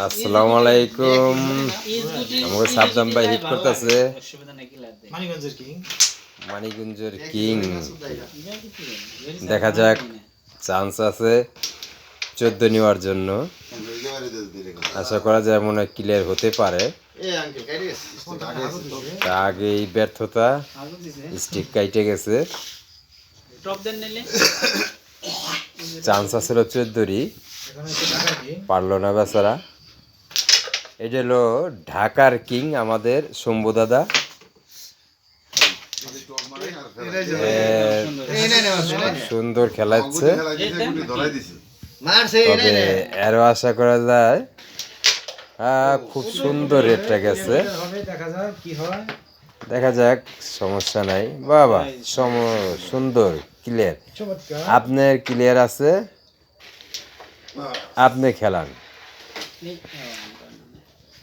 আসসালামু আলাইকুম। আমাকে সাবধান ভাই হিট করতেছে। মানিকগঞ্জের কিং দেখা যাক, চান্স আছে 14 নেওয়ার জন্য। আশা করা যায় মনে হয় ক্লিয়ার হতে পারে। আগেই ব্যর্থতা, স্টিক কাইটে গেছে। চান্স আছিল 14, পারলো না বেচারা। এটা হলো ঢাকার কিং আমাদের শম্ভু দাদা। সুন্দর খেলাচ্ছে, তবে এরও আশা করা যায় খুব সুন্দর রেটটা গেছে। দেখা যাক, সমস্যা নাই। বাবা সুন্দর ক্লিয়ার। আপনার ক্লিয়ার আছে, আপনি খেলান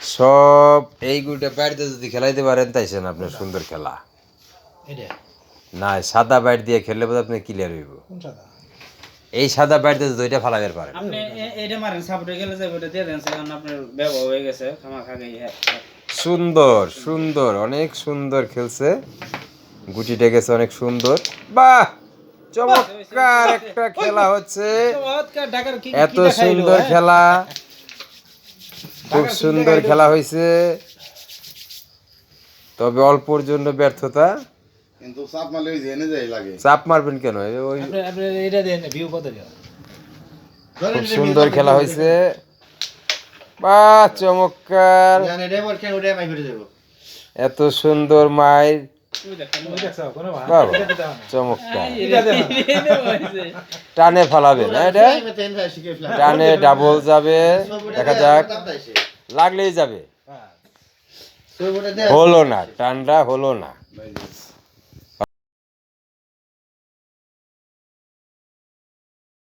সব। এইগুলো ব্যাট দিয়ে যদি খেলাইতে পারেন তাইছেন আপনার সুন্দর খেলা। না, সাদা ব্যাট দিয়ে খেললে বোধ আপনি ক্লিয়ার হইব। এই সাদা ব্যাট দিয়ে দুইটা ফালাইতে পারেন। আপনি এইটা মারেন, সাপোর্টে গেলে যাবে, ওটা দিয়ে দেন, কারণ আপনার ব্যবহার হয়ে গেছে খামাখাই। সুন্দর সুন্দর, অনেক সুন্দর খেলছে, গুটিটা গেছে অনেক সুন্দর। বাহ, চমৎকার একটা খেলা হচ্ছে, এত সুন্দর খেলা, খুব সুন্দর খেলা হয়েছে। তবে অল্পর জন্য ব্যর্থতা। কিন্তু চাপ মারলে ওই জেনে যায় লাগে। চাপ মারবেন কেন? ওই খুব সুন্দর খেলা হয়েছে। বাহ, চমৎকার, এত সুন্দর মাইর। বাবা, চমৎকার। টানে ফালাবে না, এটা টানে ডাবল যাবে। দেখা যাক, লাগলেই যাবে। হলো না, টানটা হলো না।